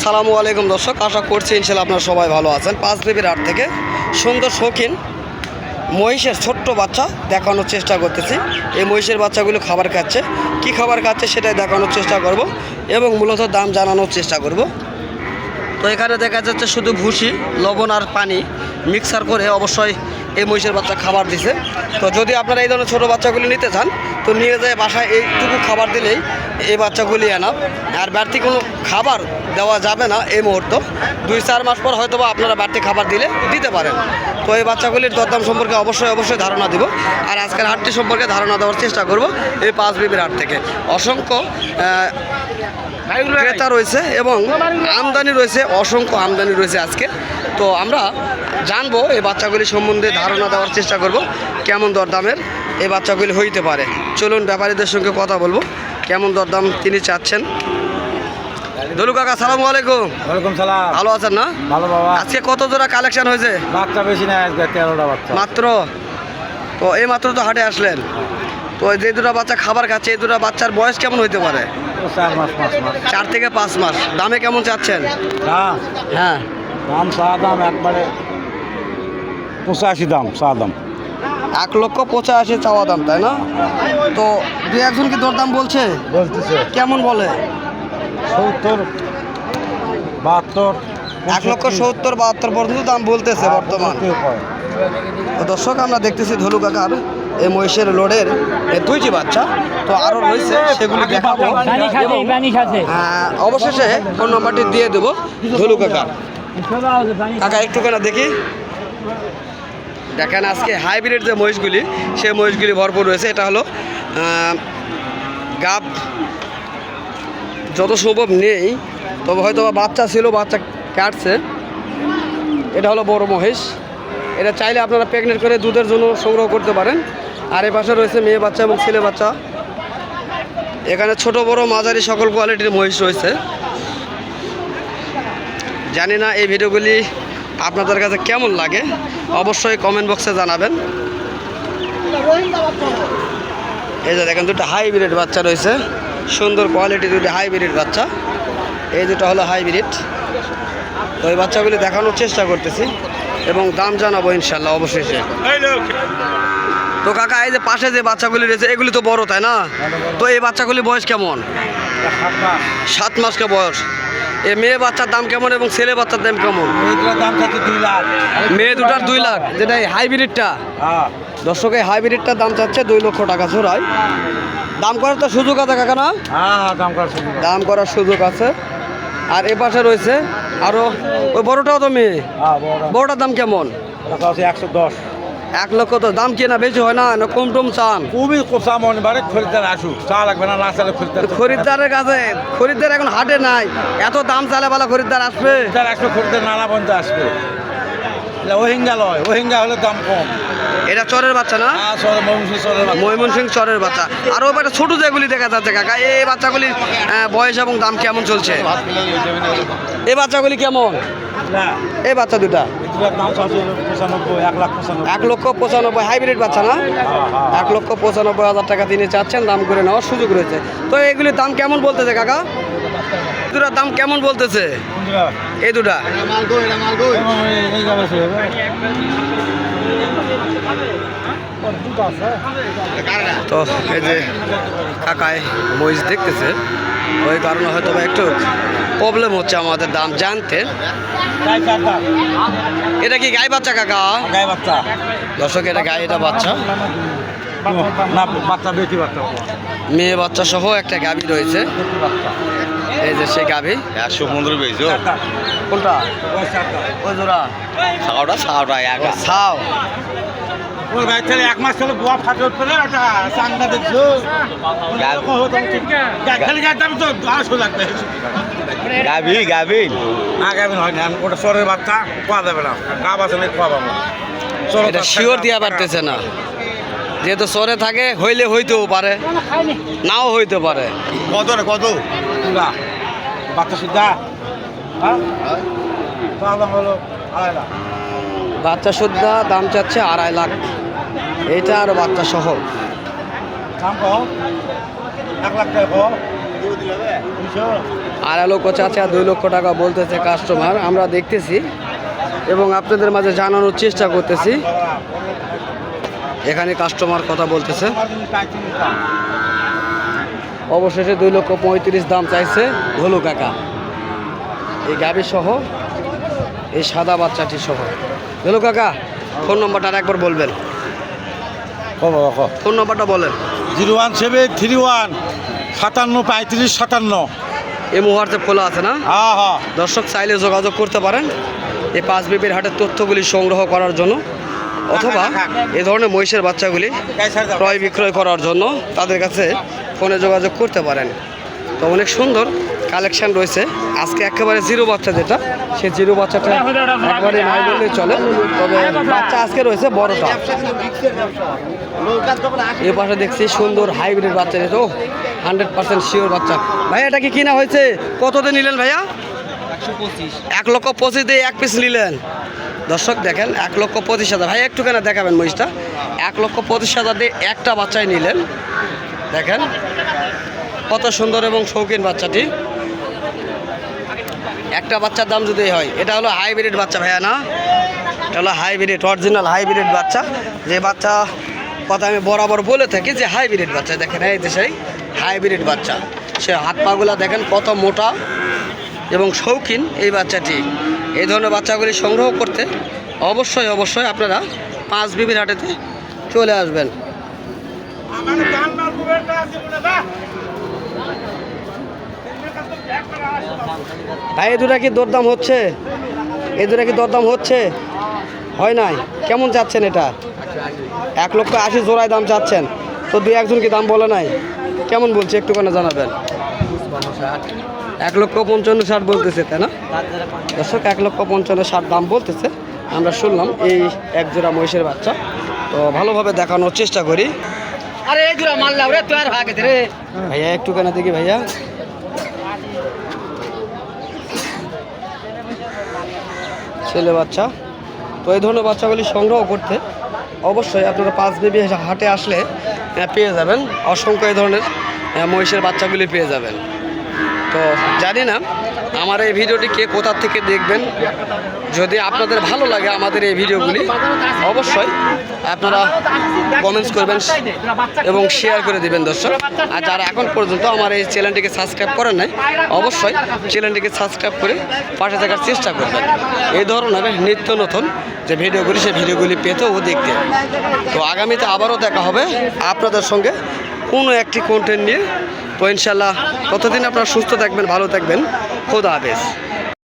সালামু আলাইকুম দর্শক, আশা করছি ইনশাল্লাহ আপনারা সবাই ভালো আছেন। পাঁচবিবির হাট থেকে সুন্দর শৌখিন মহিষের ছোট্ট বাচ্চা দেখানোর চেষ্টা করতেছি। এই মহিষের বাচ্চাগুলো খাবার খাচ্ছে, কি খাবার খাচ্ছে সেটাই দেখানোর চেষ্টা করব এবং মূলত দাম জানানোর চেষ্টা করব। তো এখানে দেখা যাচ্ছে শুধু ভুসি, লবণ আর পানি মিক্সার করে অবশ্যই এই মহিষের বাচ্চা খাবার দিছে। তো যদি আপনারা এই ধরনের ছোটো বাচ্চাগুলি নিতে চান তো নিয়ে যায় বাসায় এইটুকু খাবার দিলেই এই বাচ্চাগুলি আনা, আর বাড়তি কোনো খাবার দেওয়া যাবে না এই মুহূর্ত। 2-4 মাস পর হয়তো বা আপনারা বাড়তি খাবার দিতে পারেন। তো এই বাচ্চাগুলির দরদাম সম্পর্কে অবশ্যই ধারণা দিব, আর আজকের হাটটি সম্পর্কে ধারণা দেওয়ার চেষ্টা করব এই পাঁচবিবির হাট থেকে। অসংখ্য ক্রেতা রয়েছে এবং আমদানি রয়েছে, অসংখ্য আমদানি রয়েছে আজকে। তো আমরা জানবো এই বাচ্চাগুলি সম্বন্ধে, ধারণা দেওয়ার চেষ্টা করব কেমন দরদামের এই বাচ্চাগুলি হইতে পারে। চলুন ব্যাপারীদের সঙ্গে কথা বলবো কেমন দরদাম তিনি চাচ্ছেন। দলু কাকা, সালামু আলাইকুম। ওয়ালাইকুম সালাম। ভালো আছেন না? ভালো বাবা। আজকে কত জোড়া কালেকশন হয়েছে? বাচ্চা বেশি না, আজকে 13টা বাচ্চা মাত্র। তো এই মাত্র তো হাটে আসলেন, তো যে দুটো বাচ্চা খাবার খাচ্ছে এই দুটো বাচ্চার বয়স কেমন হইতে পারে? 4 মাস 5 মাস। 4 থেকে 5 মাস। দামে কেমন চাচ্ছেন? দাম হ্যাঁ, দাম চা দাম একবারে 85 দাম, চা দাম 1,85,000 চাওয়া দাম, তাই না? তো 2-1 জন কি দরদাম বলছে? বলতেছে কেমন বলে? 70 72 1,70,000-72 পর্যন্ত দাম বলতেছে বর্তমান। তো দর্শক, আমরা দেখতেছি ধলু কাকার এই মহিষের লোডের এই 2টি বাচ্চা, তো আরও রয়েছে সেগুলি দেখাবো। অবশেষে ফোন নাম্বারটি দিয়ে দেবো ধলু কাকার। কাকা একটুখানি দেখি, দেখেন আজকে হাইব্রিড যে মহিষগুলি সেই মহিষগুলি ভরপুর রয়েছে। এটা হলো গাব যত সম্ভব নেই, তবে হয়তো বাচ্চা ছিল, বাচ্চা কাটছে। এটা হলো বড় মহিষ, এটা চাইলে আপনারা প্রেগনেন্ট করে দুধের জন্য সংগ্রহ করতে পারেন। আর এ পাশে রয়েছে মেয়ে বাচ্চা এবং ছেলে বাচ্চা। এখানে ছোট বড় মাঝারি সকল কোয়ালিটির মহিষ রয়েছে। জানি না এই ভিডিওগুলি আপনাদের কাছে কেমন লাগে, অবশ্যই কমেন্ট বক্সে জানাবেন। এই যে দেখেন দুটো হাইব্রিড বাচ্চা রয়েছে, সুন্দর কোয়ালিটির দুটো হাইব্রিড বাচ্চা। এই দুটো হলো হাইব্রিড। তো এই বাচ্চাগুলি দেখানোর চেষ্টা করতেছি এবং দাম জানাবো ইনশাল্লাহ অবশেষে। তো কাকা, এই যে পাশে যে বাচ্চাগুলি রয়েছে এগুলি তো বড়, তাই না? তো এই বাচ্চাগুলি বয়স কেমন? 7 মাসকে বয়স। এই মেয়ে বাচ্চার দাম কেমন এবং ছেলে বাচ্চার দাম কেমন? দাম চাচ্ছে 2 লাখ। মেয়ে দুটার 2 লাখ, যেটা এই হাইব্রিডটা। দর্শক, এই হাইব্রিডটার দাম চাচ্ছে 2 লক্ষ টাকা জোড়ায়। দাম করার তো সুযোগ আছে কাকা, না? হ্যাঁ, দাম করার সুযোগ আছে। আর এ পাশে রয়েছে আরও ওই বড়টাও তো মেয়ে। বড়টার দাম কেমন? 110। 1 লক্ষ। তো দাম কি না বেশি হয় না, কম টম চান? খুবই কোসা মনে বারে খরিদ্দার আসুক, চা লাগবে না, না চালে খরিদ্দারের কাছে, খরিদ্দার এখন হাটে নাই, এত দাম চালে বলা খরিদ্দার আসবে? খরিদ্দার নানা বন্ধু আসবে। ওহিঙ্গা লয়, ওহিঙ্গা হলে দাম কম। এটা চরের বাচ্চা না? ময়মনসিংহ চরের বাচ্চা। আর ওই বাচ্চা ছোটো যেগুলি দেখা যাচ্ছে কাকা, এই বাচ্চাগুলির বয়স এবং দাম কেমন চলছে? এই বাচ্চাগুলি কেমন? এই বাচ্চা দুটা 1,95,000 হাইব্রিড বাচ্চা না? 1,95,000 টাকা তিনি চাচ্ছেন, দাম করে নেওয়ার সুযোগ রয়েছে। তো এগুলির দাম কেমন বলতেছে কাকা? দুটার দাম কেমন বলতেছে এই দুটা? তো এই যে কাকায় মহিষ দেখতেছে, ওই কারণে হয়তো একটু প্রবলেম হচ্ছে আমাদের দাম জানতে। এটা কি গাই বাচ্চা কাকা? গাই বাচ্চা। দর্শক, এটা গাই, এটা বাচ্চা না, বাচ্চা বেশি বাচ্চা, মেয়ে বাচ্চা সহ একটা গাভী রয়েছে। এই যে সেই গাভী 115 পেয়েছো। কোনটা? ওই জোড়া ছাওটা ছাও। ওই ভাই ছেলে 1 মাস চলে গোয়া ফাটে উঠলে ওটা চাংটা দেখছো। খালি গাড়ি দাম তো 200 লাগবে। গাবি না, গাবি হয় না, ওটা সরের বাচ্চা পাওয়া যাবে না। গাব আছে না, পাওয়া যাবে না। এটা শিওর দিয়া পারতেছে না, যেহেতু সরে থাকে, হইলে হইতেও পারে, নাও হইতে পারে। কত রে, কত বাচ্চা সুদ্ধা? হ্যাঁ, দাম হলো 2.5 লাখ। বাচ্চা সুদ্ধা দাম চাচ্ছে 2.5 লাখ, এইটা আর বাচ্চা সহ। দাম কম, 1 লাখ টাকা কম। 2.5 লক্ষ চাচা 2 লক্ষ টাকা বলতেছে কাস্টমার, আমরা দেখতেছি এবং আপনাদের মাঝে জানানোর চেষ্টা করতেছি। এখানে কাস্টমার কথা বলতেছে। অবশেষে 2,35,000 দাম চাইছে ভোলু কাকা, এই গাভী সহ এই সাদা বাচ্চাটি সহ। ভোলু কাকা ফোন নম্বরটা একবার বলবেন, ফোন নম্বরটা বলেন। 01731 57 35 57। এই মুহূর্তে খোলা আছে না? হ্যাঁ হ্যাঁ। দর্শক চাইলে যোগাযোগ করতে পারেন এই পাঁচ বিবির হাটের তথ্যগুলি সংগ্রহ করার জন্য, অথবা এই ধরনের মহিষের বাচ্চাগুলি ক্রয় বিক্রয় করার জন্য তাদের কাছে ফোনে যোগাযোগ করতে পারেন। তো অনেক সুন্দর কালেকশন রয়েছে। আজকে একেবারে জিরো বাচ্চা, যেটা সে জিরো বাচ্চাটা একবারে নাই বললেই চলে, তবে বাচ্চা আজকে রয়েছে বড়টা। এই পাশে দেখছি সুন্দর হাইব্রিড বাচ্চা, এটা 100% শিওর বাচ্চা। ভাই এটা কি কিনা হয়েছে? কততে নিলেন ভাইয়া? 1,25,000 দিয়ে এক পিস নিলেন। দর্শক দেখেন 1,25,000। ভাই একটু কেন দেখাবেন মহিষটা? 1,25,000 দিয়ে একটা বাচ্চাই নিলেন। দেখেন কত সুন্দর এবং শৌখিন বাচ্চাটি। একটা বাচ্চার দাম যদি হয়, এটা হলো হাইব্রিড বাচ্চা ভাইয়া না? এটা হলো হাইব্রিড, অরিজিনাল হাইব্রিড বাচ্চা। যে বাচ্চা কথা আমি বরাবর বলে থাকি যে হাইব্রিড বাচ্চা, দেখেন এই যে সেই হাইব্রিড বাচ্চা। সে হাত পাগুলা দেখেন কত মোটা এবং শৌখিন এই বাচ্চাটি। এই ধরনের বাচ্চাগুলি সংগ্রহ করতে অবশ্যই অবশ্যই আপনারা পাঁচ বিবির হাটেতে চলে আসবেন। ভাই এই দুটা কি দরদাম হচ্ছে? এই দুটা কি দরদাম হচ্ছে? হয় নাই? কেমন চাচ্ছেন এটা? 1,80,000 জোড়ায় দাম চাচ্ছেন, তো 2-1 কি দাম বলে নাই? কেমন বলছে একটুখানি জানাবেন। 1,55,000 বলতেছে, তাই না দর্শক? 1,55,000 দাম বলতেছে। আমরা শুনলাম এই এক জোড়া মহিষের বাচ্চা। তো ভালোভাবে দেখানোর চেষ্টা করি। আরে এই জোড়া মাল লাও রে, তুই আর ভাগে রে ভাইয়া একটুখানি দেখি ভাইয়া। ছেলে বাচ্চা। তো এই ধরনের বাচ্চাগুলি সংগ্রহ করতে অবশ্যই আপনারা পাঁচ বিবি হাটে আসলে পেয়ে যাবেন। অসংখ্য এই ধরনের মহিষের বাচ্চাগুলি পেয়ে যাবেন। তো জানি না আমার এই ভিডিওটি কে কোথা থেকে দেখবেন। যদি আপনাদের ভালো লাগে আমাদের এই ভিডিওগুলি, অবশ্যই আপনারা কমেন্টস করবেন এবং শেয়ার করে দিবেন দর্শক। আর যারা এখন পর্যন্ত আমার এই চ্যানেলটিকে সাবস্ক্রাইব করেন নাই, অবশ্যই চ্যানেলটিকে সাবস্ক্রাইব করে পাশে থাকার চেষ্টা করবেন এই ধরনের নিত্য নতুন যে ভিডিওগুলি, সেই ভিডিওগুলি পেতে ও দেখতে। তো আগামীতে আবারও দেখা হবে আপনাদের সঙ্গে কোনো একটি কন্টেন্ট নিয়ে। তো ইনশাল্লাহ ততদিন আপনারা সুস্থ থাকবেন, ভালো থাকবেন। খোদা হাফেজ।